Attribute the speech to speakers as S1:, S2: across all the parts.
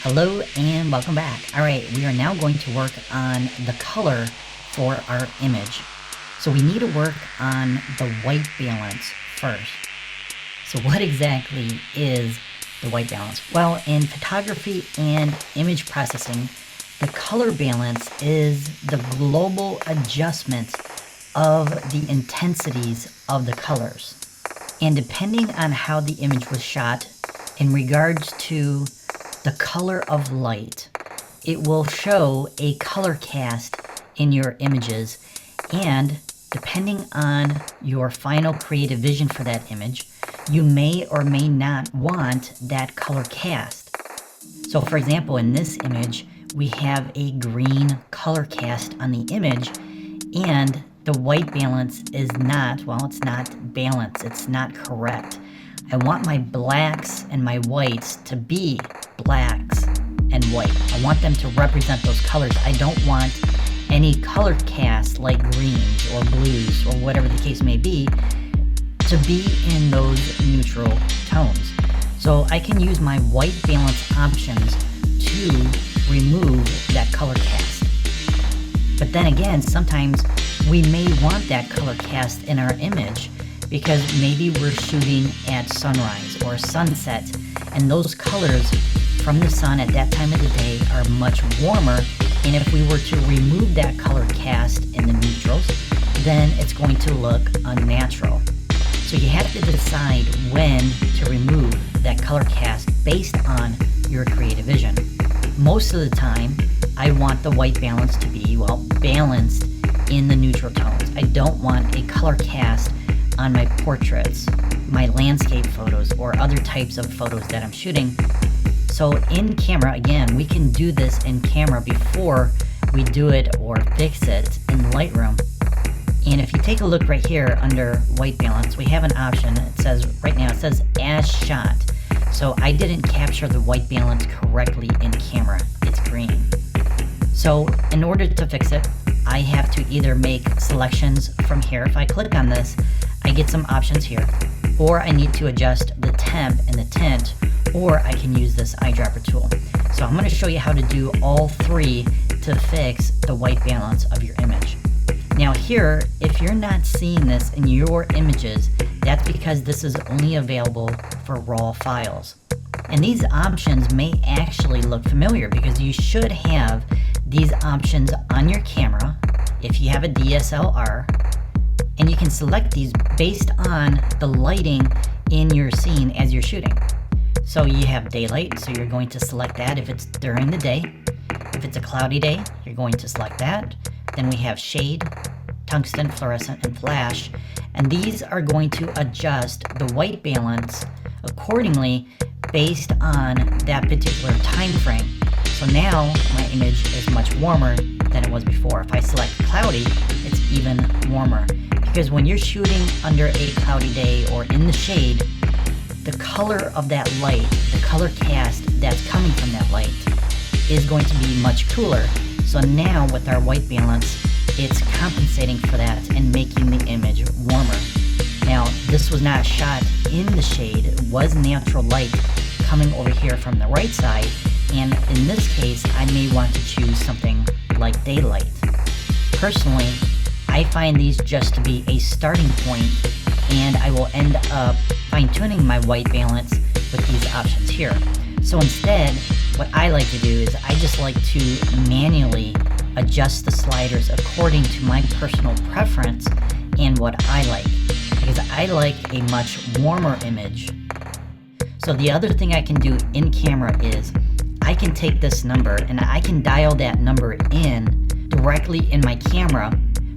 S1: Hello and welcome back. Alright, we are now going to work on the color for our image. So we need to work on the white balance first. So what exactly is the white balance? Well, in photography and image processing, the color balance is the global adjustment of the intensities of the colors. And depending on how the image was shot in regards to the color of light, it will show a color cast in your images, and depending on your final creative vision for that image, you may or may not want that color cast. So for example, in this image, we have a green color cast on the image, and the white balance is not, well, it's not balanced, it's not correct. I want my blacks and my whites to be blacks and white. I want them to represent those colors. I don't want any color cast like greens or blues or whatever the case may be to be in those neutral tones. So I can use my white balance options to remove that color cast. But then again, sometimes we may want that color cast in our image because maybe we're shooting at sunrise or sunset, and those colors from the sun at that time of the day are much warmer, and if we were to remove that color cast in the neutrals, then it's going to look unnatural. So you have to decide when to remove that color cast based on your creative vision. Most of the time, I want the white balance to be, well, balanced in the neutral tones. I don't want a color cast on my portraits, my landscape photos, or other types of photos that I'm shooting. So in camera, again, we can do this in camera before we do it or fix it in Lightroom. And if you take a look right here under white balance, we have an option. It says, right now, it says as shot. So I didn't capture the white balance correctly in camera. It's green. So in order to fix it, I have to either make selections from here. If I click on this, I get some options here, or I need to adjust the temp and the tint, or I can use this eyedropper tool. So I'm going to show you how to do all three to fix the white balance of your image. Now here, if you're not seeing this in your images, that's because this is only available for RAW files. And these options may actually look familiar because you should have these options on your camera if you have a DSLR, and you can select these based on the lighting in your scene as you're shooting. So you have daylight, so you're going to select that if it's during the day. If it's a cloudy day, you're going to select that. Then we have shade, tungsten, fluorescent, and flash, and these are going to adjust the white balance accordingly based on that particular time frame. So now my image is much warmer than it was before. If I select cloudy, it's even warmer. Because when you're shooting under a cloudy day or in the shade, the color of that light, the color cast that's coming from that light is going to be much cooler. So now with our white balance, it's compensating for that and making the image warmer. Now, this was not shot in the shade. It was natural light coming over here from the right side. And in this case, I may want to choose something like daylight. Personally, I find these just to be a starting point, and I will end up fine-tuning my white balance with these options here. So instead, what I like to do is I just like to manually adjust the sliders according to my personal preference and what I like, because I like a much warmer image. So the other thing I can do in camera is I can take this number and I can dial that number in directly in my camera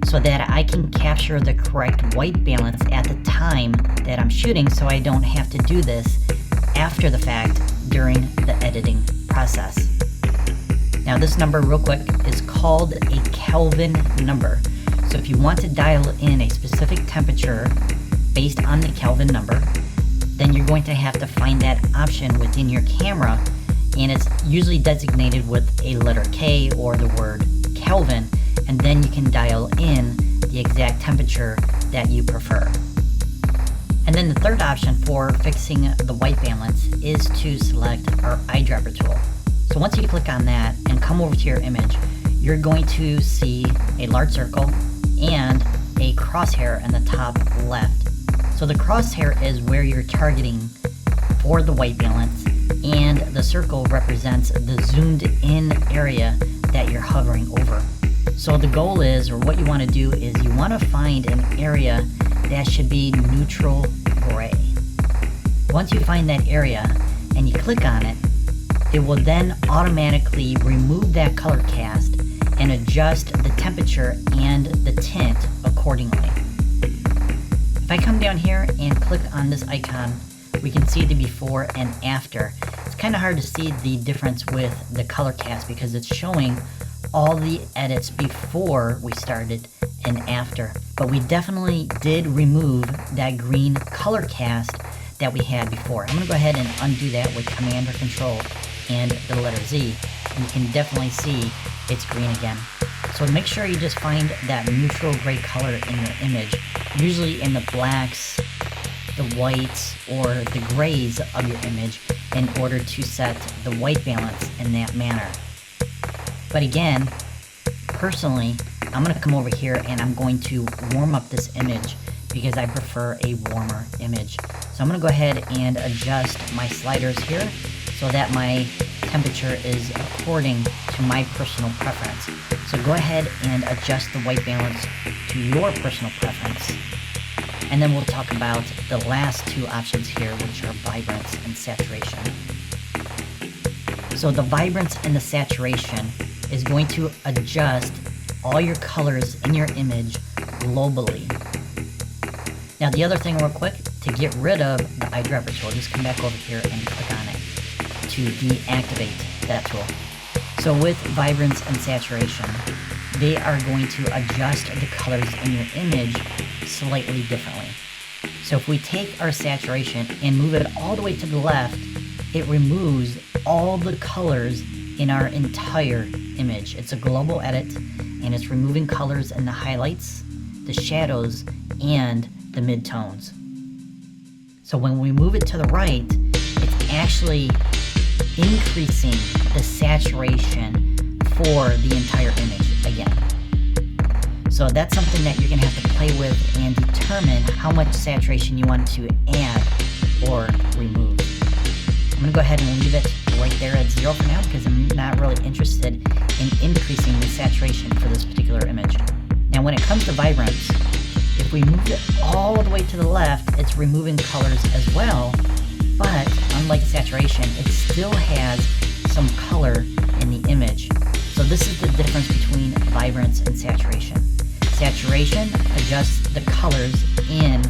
S1: so that I can capture the correct white balance at the time that I'm shooting, so I don't have to do this after the fact during the editing process. Now this number, real quick, is called a Kelvin number. So if you want to dial in a specific temperature based on the Kelvin number, then you're going to have to find that option within your camera, and it's usually designated with a letter K or the word Kelvin, and then you can dial in the exact temperature that you prefer. And then the third option for fixing the white balance is to select our eyedropper tool. So once you click on that and come over to your image, you're going to see a large circle and a crosshair in the top left. So the crosshair is where you're targeting for the white balance, and the circle represents the zoomed in area that you're hovering over. So the goal is, or what you want to do is, you want to find an area that should be neutral gray. Once you find that area and you click on it, it will then automatically remove that color cast and adjust the temperature and the tint accordingly. If I come down here and click on this icon, we can see the before and after. It's kind of hard to see the difference with the color cast because it's showing all the edits before we started and after. But we definitely did remove that green color cast that we had before. I'm going to go ahead and undo that with Command or Control and the letter Z, and you can definitely see it's green again. So make sure you just find that neutral gray color in your image, usually in the blacks, the whites, or the grays of your image, in order to set the white balance in that manner. But again, personally, I'm going to come over here and I'm going to warm up this image because I prefer a warmer image. So I'm going to go ahead and adjust my sliders here so that my temperature is according to my personal preference. So go ahead and adjust the white balance to your personal preference. And then we'll talk about the last two options here, which are vibrance and saturation. So the vibrance and the saturation is going to adjust all your colors in your image globally. Now the other thing real quick, to get rid of the eyedropper tool, just come back over here and click on it to deactivate that tool. So with vibrance and saturation, they are going to adjust the colors in your image slightly differently. So if we take our saturation and move it all the way to the left, it removes all the colors in our entire image. It's a global edit, and it's removing colors in the highlights, the shadows, and the midtones. So when we move it to the right, it's actually increasing the saturation for the entire image again. So that's something that you're going to have to play with and determine how much saturation you want to add or remove. I'm going to go ahead and leave it right there at 0 for now because I'm not really interested in increasing the saturation for this particular image. Now when it comes to vibrance, if we move it all the way to the left, it's removing colors as well, but unlike saturation, it still has some color in the image. So this is the difference between vibrance and saturation. Saturation adjusts the colors in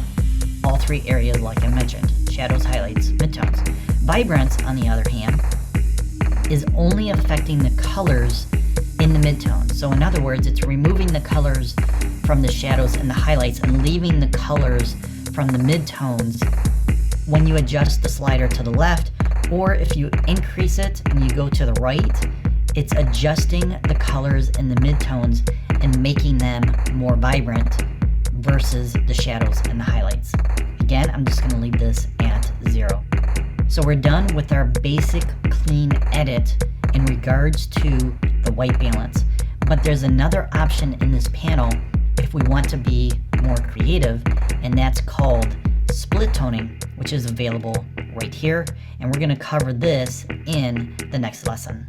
S1: all three areas like I mentioned, shadows, highlights, midtones. Vibrance, on the other hand, is only affecting the colors in the midtones. So in other words, it's removing the colors from the shadows and the highlights and leaving the colors from the midtones when you adjust the slider to the left, or if you increase it and you go to the right, it's adjusting the colors in the midtones and making them more vibrant versus the shadows and the highlights. Again, I'm just going to leave this at 0. So we're done with our basic clean edit in regards to the white balance. But there's another option in this panel if we want to be more creative, and that's called split toning, which is available right here. And we're going to cover this in the next lesson.